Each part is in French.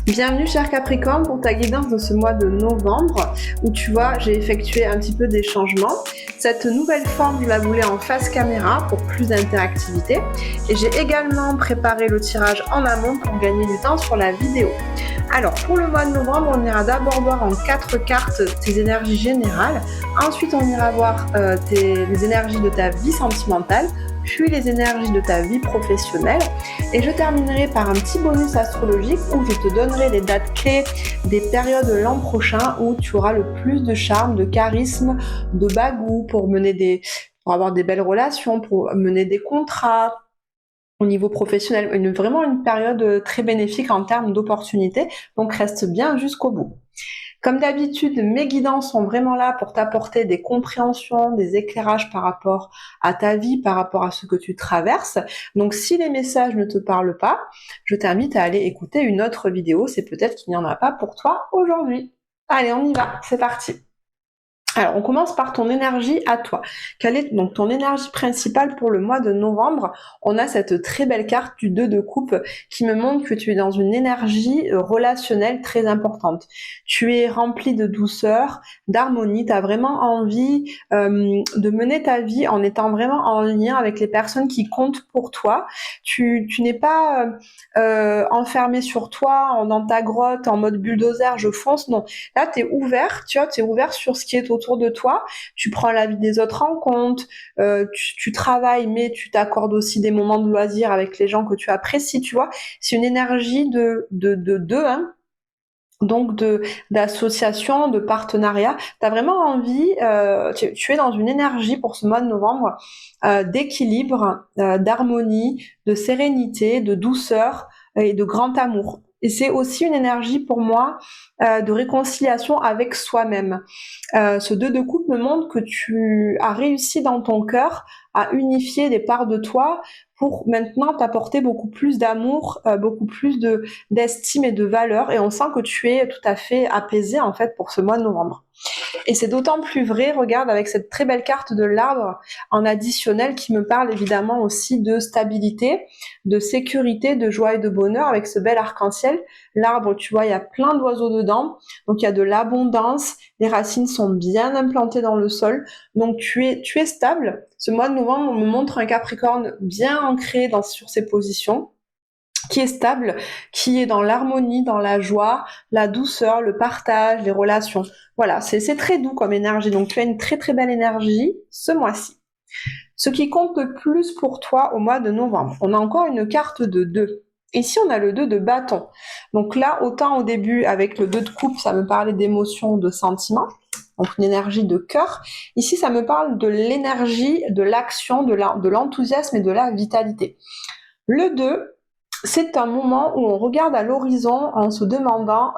Bienvenue cher Capricorne pour ta guidance de ce mois de novembre où tu vois j'ai effectué un petit peu des changements. Cette nouvelle forme je la voulais en face caméra pour plus d'interactivité et j'ai également préparé le tirage en amont pour gagner du temps sur la vidéo. Alors pour le mois de novembre on ira d'abord voir en 4 cartes tes énergies générales, ensuite on ira voir les énergies de ta vie sentimentale, puis les énergies de ta vie professionnelle et je terminerai par un petit bonus astrologique où je te donnerai les dates clés des périodes de l'an prochain où tu auras le plus de charme, de charisme, de bagou pour avoir des belles relations, pour mener des contrats au niveau professionnel, vraiment une période très bénéfique en termes d'opportunités, donc reste bien jusqu'au bout. Comme d'habitude, mes guidances sont vraiment là pour t'apporter des compréhensions, des éclairages par rapport à ta vie, par rapport à ce que tu traverses. Donc si les messages ne te parlent pas, je t'invite à aller écouter une autre vidéo, c'est peut-être qu'il n'y en a pas pour toi aujourd'hui. Allez, on y va, c'est parti. Alors, on commence par ton énergie à toi. Quelle est donc ton énergie principale pour le mois de novembre? On a cette très belle carte du 2 de coupe qui me montre que tu es dans une énergie relationnelle très importante. Tu es rempli de douceur, d'harmonie, tu as vraiment envie de mener ta vie en étant vraiment en lien avec les personnes qui comptent pour toi. Tu n'es pas enfermé sur toi, dans ta grotte, en mode bulldozer, je fonce, non. Là, tu es ouvert, tu vois, tu es ouvert sur ce qui est autour de toi, tu prends la vie des autres en compte, tu travailles, mais tu t'accordes aussi des moments de loisirs avec les gens que tu apprécies, tu vois. C'est une énergie de deux, hein, donc d'association, de partenariat. Tu as vraiment envie, tu es dans une énergie pour ce mois de novembre d'équilibre, d'harmonie, de sérénité, de douceur et de grand amour. Et c'est aussi une énergie pour moi de réconciliation avec soi-même. Ce 2 de coupe me montre que tu as réussi dans ton cœur à unifier des parts de toi pour maintenant t'apporter beaucoup plus d'amour, beaucoup plus d'estime et de valeur. Et on sent que tu es tout à fait apaisé en fait pour ce mois de novembre. Et c'est d'autant plus vrai, regarde, avec cette très belle carte de l'arbre en additionnel qui me parle évidemment aussi de stabilité, de sécurité, de joie et de bonheur avec ce bel arc-en-ciel. L'arbre, tu vois, il y a plein d'oiseaux dedans, donc il y a de l'abondance, les racines sont bien implantées dans le sol, donc tu es stable. Ce mois de novembre me montre un Capricorne bien ancré sur ses positions, qui est stable, qui est dans l'harmonie, dans la joie, la douceur, le partage, les relations. Voilà, c'est très doux comme énergie. Donc tu as une très très belle énergie ce mois-ci. Ce qui compte le plus pour toi au mois de novembre, on a encore une carte de 2. Ici, on a le 2 de bâton. Donc là, autant au début, avec le 2 de coupe, ça me parlait d'émotions, de sentiments, donc une énergie de cœur. Ici, ça me parle de l'énergie, de l'action, de l'enthousiasme et de la vitalité. Le 2, c'est un moment où on regarde à l'horizon en se demandant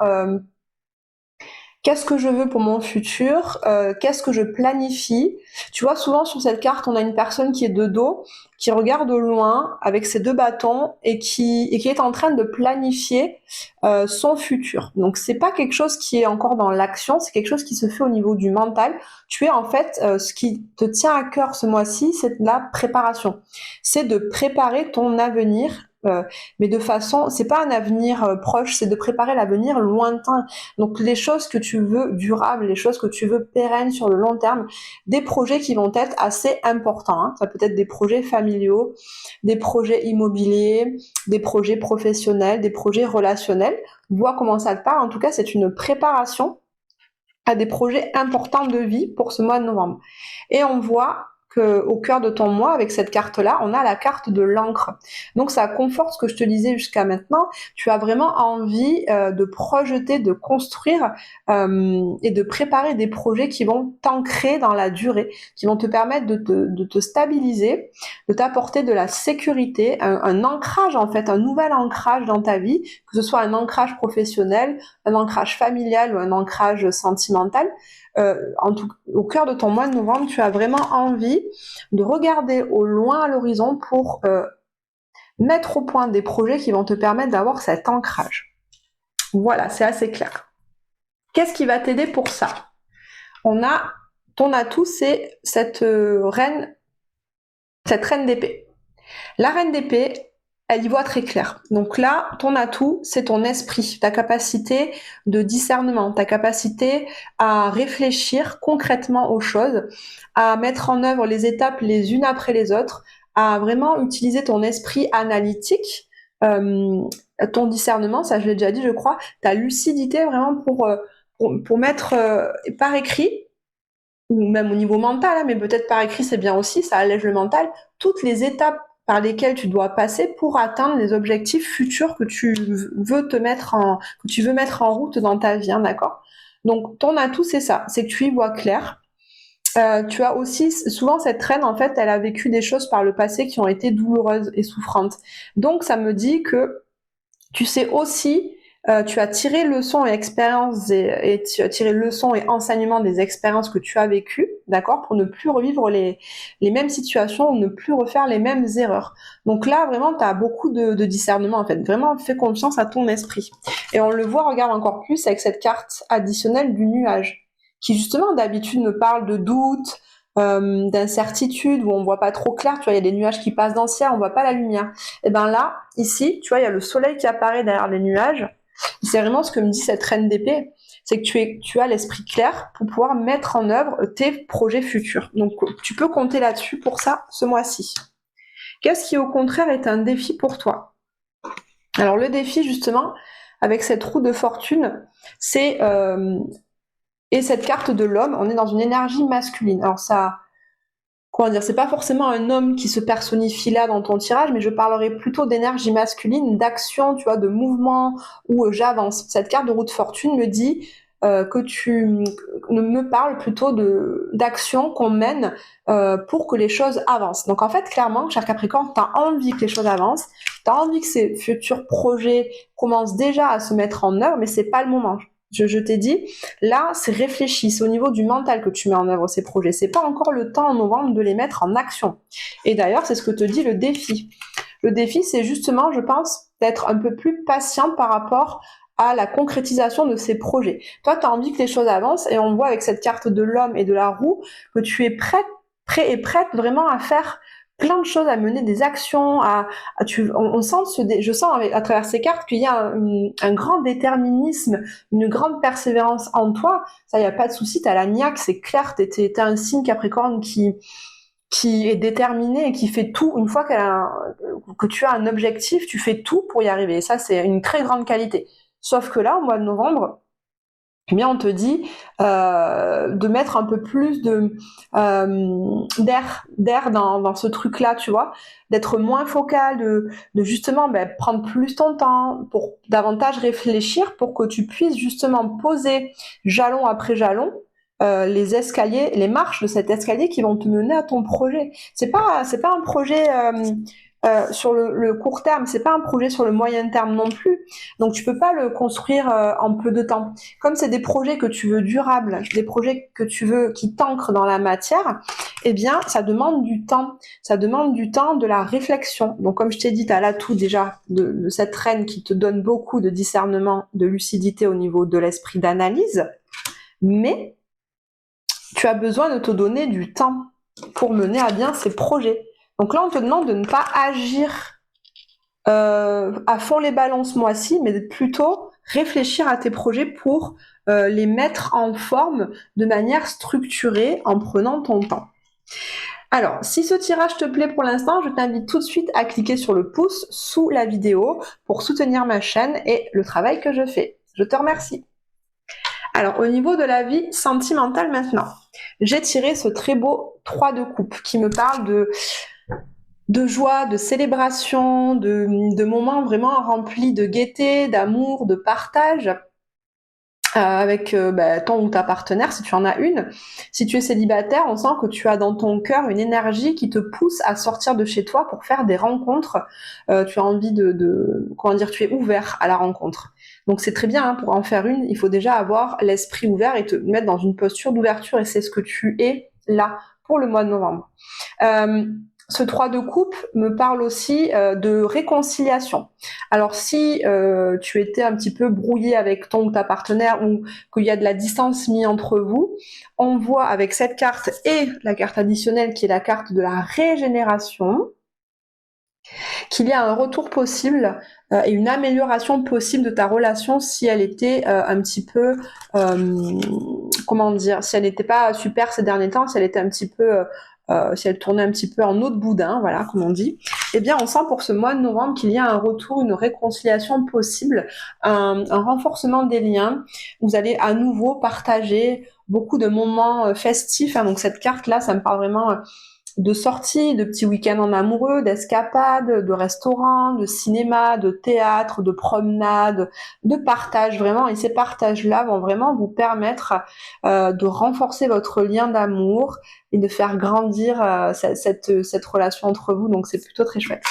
qu'est-ce que je veux pour mon futur, qu'est-ce que je planifie. Tu vois, souvent sur cette carte, on a une personne qui est de dos, qui regarde au loin avec ses 2 bâtons et qui est en train de planifier son futur. Donc c'est pas quelque chose qui est encore dans l'action, c'est quelque chose qui se fait au niveau du mental. Tu es en fait, ce qui te tient à cœur ce mois-ci, c'est la préparation. C'est de préparer ton avenir, mais de façon, c'est pas un avenir proche, c'est de préparer l'avenir lointain. Donc les choses que tu veux durables, les choses que tu veux pérennes sur le long terme, des projets qui vont être assez importants, hein. Ça peut être des projets familiaux, des projets immobiliers, des projets professionnels, des projets relationnels. Vois comment ça te parle. En tout cas, c'est une préparation à des projets importants de vie pour ce mois de novembre. Et on voit qu'au cœur de ton mois, avec cette carte-là, on a la carte de l'encre. Donc ça conforte ce que je te disais jusqu'à maintenant. Tu as vraiment envie de projeter, de construire et de préparer des projets qui vont t'ancrer dans la durée, qui vont te permettre de te stabiliser, de t'apporter de la sécurité, un ancrage en fait, un nouvel ancrage dans ta vie, que ce soit un ancrage professionnel, un ancrage familial ou un ancrage sentimental. Au cœur de ton mois de novembre, tu as vraiment envie de regarder au loin à l'horizon pour mettre au point des projets qui vont te permettre d'avoir cet ancrage. Voilà, c'est assez clair. Qu'est-ce qui va t'aider pour ça? Ton atout, c'est cette reine d'épée. La reine d'épée, elle y voit très clair. Donc là, ton atout, c'est ton esprit, ta capacité de discernement, ta capacité à réfléchir concrètement aux choses, à mettre en œuvre les étapes les unes après les autres, à vraiment utiliser ton esprit analytique, euh, ton discernement, ça je l'ai déjà dit, je crois, ta lucidité vraiment pour mettre par écrit, ou même au niveau mental, hein, mais peut-être par écrit c'est bien aussi, ça allège le mental, toutes les étapes par lesquelles tu dois passer pour atteindre les objectifs futurs que tu veux que tu veux mettre en route dans ta vie, hein, d'accord? Donc ton atout c'est ça, c'est que tu y vois clair. Tu as aussi souvent cette reine en fait, elle a vécu des choses par le passé qui ont été douloureuses et souffrantes. Donc ça me dit que tu sais aussi, tu as tiré leçon et expérience et tu as tiré leçon et enseignement des expériences que tu as vécues, d'accord, pour ne plus revivre les mêmes situations ou ne plus refaire les mêmes erreurs. Donc là, vraiment, tu as beaucoup de discernement, en fait. Vraiment, fais confiance à ton esprit. Et on le voit, regarde encore plus avec cette carte additionnelle du nuage, qui justement, d'habitude, me parle de doute, d'incertitude, où on voit pas trop clair, tu vois, il y a des nuages qui passent dans le ciel, on voit pas la lumière. Et ben là, ici, tu vois, il y a le soleil qui apparaît derrière les nuages. C'est vraiment ce que me dit cette reine d'épée, c'est que tu as l'esprit clair pour pouvoir mettre en œuvre tes projets futurs. Donc tu peux compter là-dessus pour ça ce mois-ci. Qu'est-ce qui au contraire est un défi pour toi? Alors le défi justement, avec cette roue de fortune, c'est et cette carte de l'homme, on est dans une énergie masculine. Alors ça, comment dire, c'est pas forcément un homme qui se personnifie là dans ton tirage, mais je parlerai plutôt d'énergie masculine, d'action, tu vois, de mouvement, où j'avance. Cette carte de roue de fortune me dit que tu me parles plutôt d'action qu'on mène pour que les choses avancent. Donc en fait, clairement, cher Capricorne, tu as envie que les choses avancent, tu as envie que ces futurs projets commencent déjà à se mettre en œuvre, mais c'est pas le moment. Je t'ai dit, là, c'est réfléchi, c'est au niveau du mental que tu mets en œuvre ces projets. C'est pas encore le temps en novembre de les mettre en action. Et d'ailleurs, c'est ce que te dit le défi. Le défi, c'est justement, je pense, d'être un peu plus patient par rapport à la concrétisation de ces projets. Toi, tu as envie que les choses avancent et on voit avec cette carte de l'homme et de la roue que tu es prêt et prête vraiment à faire plein de choses, à mener des actions, on sent je sens à travers ces cartes qu'il y a un grand déterminisme, une grande persévérance en toi. Ça, il n'y a pas de souci, tu as la niaque, c'est clair, t'es un signe Capricorne qui est déterminé et qui fait tout. Une fois que tu as un objectif, tu fais tout pour y arriver. Et ça, c'est une très grande qualité. Sauf que là, au mois de novembre, eh bien, on te dit de mettre un peu plus d'air dans ce truc-là, tu vois, d'être moins focal, de justement prendre plus ton temps pour davantage réfléchir pour que tu puisses justement poser jalon après jalon les escaliers, les marches de cet escalier qui vont te mener à ton projet. C'est pas un projet sur le court terme, c'est pas un projet sur le moyen terme non plus. Donc tu peux pas le construire en peu de temps. Comme c'est des projets que tu veux durables, des projets que tu veux qui t'ancrent dans la matière, eh bien ça demande du temps. Ça demande du temps, de la réflexion. Donc comme je t'ai dit, tu as l'atout déjà de cette reine qui te donne beaucoup de discernement, de lucidité au niveau de l'esprit d'analyse, mais tu as besoin de te donner du temps pour mener à bien ces projets. Donc là, on te demande de ne pas agir à fond les ballons ce mois-ci, mais de plutôt réfléchir à tes projets pour les mettre en forme de manière structurée en prenant ton temps. Alors, si ce tirage te plaît pour l'instant, je t'invite tout de suite à cliquer sur le pouce sous la vidéo pour soutenir ma chaîne et le travail que je fais. Je te remercie. Alors, au niveau de la vie sentimentale maintenant, j'ai tiré ce très beau 3 de coupe qui me parle de joie, de célébration, de moments vraiment remplis de gaieté, d'amour, de partage avec ton ou ta partenaire si tu en as une. Si tu es célibataire, on sent que tu as dans ton cœur une énergie qui te pousse à sortir de chez toi pour faire des rencontres. Tu as envie comment dire, tu es ouvert à la rencontre. Donc c'est très bien, hein, pour en faire une, il faut déjà avoir l'esprit ouvert et te mettre dans une posture d'ouverture et c'est ce que tu es là pour le mois de novembre. Ce 3 de coupe me parle aussi de réconciliation. Alors si tu étais un petit peu brouillé avec ton ou ta partenaire ou qu'il y a de la distance mise entre vous, on voit avec cette carte et la carte additionnelle qui est la carte de la régénération, qu'il y a un retour possible et une amélioration possible de ta relation si elle était un petit peu, comment dire, si elle n'était pas super ces derniers temps, si elle était un petit peu, si elle tournait un petit peu en eau de boudin, voilà, comme on dit, eh bien, on sent pour ce mois de novembre qu'il y a un retour, une réconciliation possible, un renforcement des liens. Vous allez à nouveau partager beaucoup de moments festifs, hein, donc cette carte-là, ça me parle vraiment de sorties, de petits week-ends en amoureux, d'escapades, de restaurants, de cinéma, de théâtre, de promenades, de partage vraiment. Et ces partages-là vont vraiment vous permettre de renforcer votre lien d'amour et de faire grandir cette relation entre vous. Donc c'est plutôt très chouette.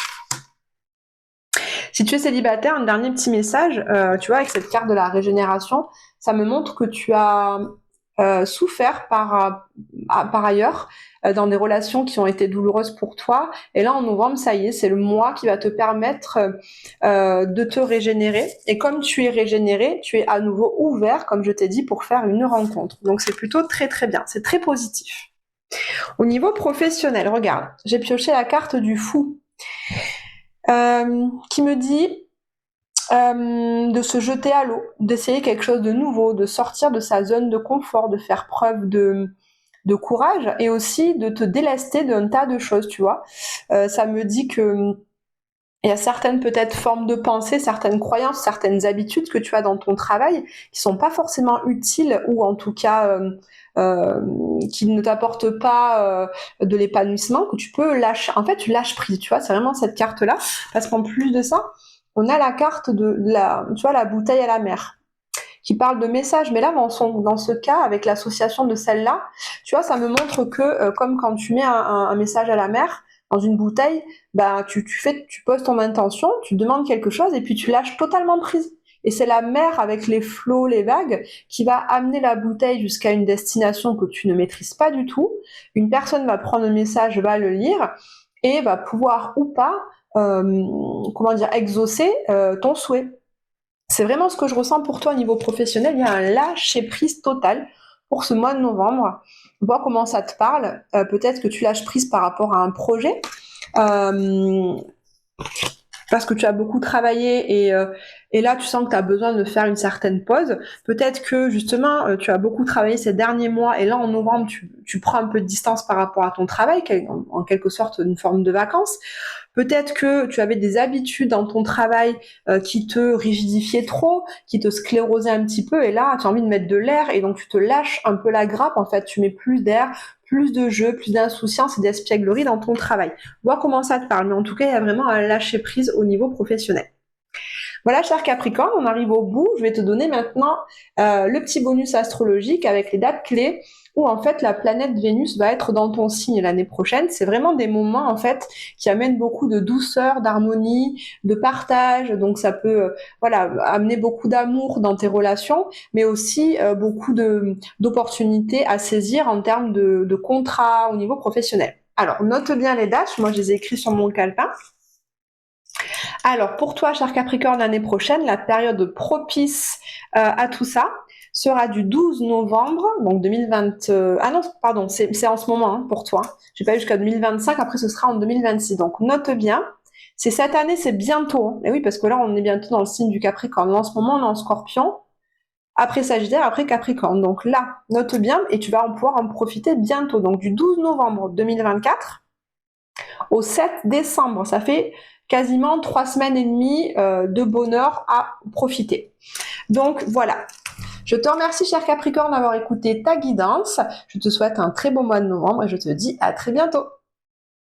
Si tu es célibataire, un dernier petit message, tu vois, avec cette carte de la régénération, ça me montre que tu as souffert par ailleurs dans des relations qui ont été douloureuses pour toi. Et là, en novembre, ça y est, c'est le mois qui va te permettre de te régénérer. Et comme tu es régénéré, tu es à nouveau ouvert, comme je t'ai dit, pour faire une rencontre. Donc c'est plutôt très très bien, c'est très positif. Au niveau professionnel, regarde, j'ai pioché la carte du fou qui me dit de se jeter à l'eau, d'essayer quelque chose de nouveau, de sortir de sa zone de confort, de faire preuve de courage et aussi de te délester d'un tas de choses, tu vois. Ça me dit que il y a certaines peut-être formes de pensée, certaines croyances, certaines habitudes que tu as dans ton travail qui sont pas forcément utiles ou en tout cas qui ne t'apportent pas de l'épanouissement, que tu peux lâcher. En fait, tu lâches prise, tu vois. C'est vraiment cette carte-là, parce qu'en plus de ça, on a la carte de tu vois, la bouteille à la mer, qui parle de messages. Mais là, dans ce cas, avec l'association de celle-là, tu vois, ça me montre que comme quand tu mets un message à la mer dans une bouteille, bah tu poses ton intention, tu demandes quelque chose et puis tu lâches totalement prise. Et c'est la mer avec les flots, les vagues, qui va amener la bouteille jusqu'à une destination que tu ne maîtrises pas du tout. Une personne va prendre le message, va le lire et va pouvoir ou pas, exaucer ton souhait. C'est vraiment ce que je ressens pour toi au niveau professionnel. Il y a un lâcher-prise total pour ce mois de novembre. Vois comment ça te parle. Peut-être que tu lâches prise par rapport à un projet. Parce que tu as beaucoup travaillé et là tu sens que tu as besoin de faire une certaine pause. Peut-être que justement tu as beaucoup travaillé ces derniers mois et là en novembre tu prends un peu de distance par rapport à ton travail, en quelque sorte une forme de vacances. Peut-être que tu avais des habitudes dans ton travail qui te rigidifiaient trop, qui te sclérosaient un petit peu et là tu as envie de mettre de l'air et donc tu te lâches un peu la grappe, en fait tu mets plus d'air, plus de jeu, plus d'insouciance et d'espièglerie dans ton travail. Vois comment ça te parle, mais en tout cas, il y a vraiment un lâcher-prise au niveau professionnel. Voilà, cher Capricorne, on arrive au bout. Je vais te donner maintenant le petit bonus astrologique avec les dates clés où en fait la planète Vénus va être dans ton signe l'année prochaine. C'est vraiment des moments en fait qui amènent beaucoup de douceur, d'harmonie, de partage. Donc ça peut amener beaucoup d'amour dans tes relations, mais aussi beaucoup d'opportunités à saisir en termes de contrats au niveau professionnel. Alors note bien les dates. Moi je les ai écrites sur mon calepin. Alors, pour toi, cher Capricorne, l'année prochaine, la période propice à tout ça sera du 12 novembre, donc 2020... ah non, pardon, c'est en ce moment hein, pour toi. J'ai pas eu jusqu'à 2025, après ce sera en 2026. Donc, note bien. C'est cette année, c'est bientôt. Hein. Et oui, parce que là, on est bientôt dans le signe du Capricorne. En ce moment, on est en Scorpion. Après Sagittaire, après Capricorne. Donc là, note bien et tu vas pouvoir en profiter bientôt. Donc, du 12 novembre 2024 au 7 décembre. Ça fait quasiment 3 semaines et demie de bonheur à profiter. Donc voilà. Je te remercie, cher Capricorne, d'avoir écouté ta guidance. Je te souhaite un très bon mois de novembre et je te dis à très bientôt.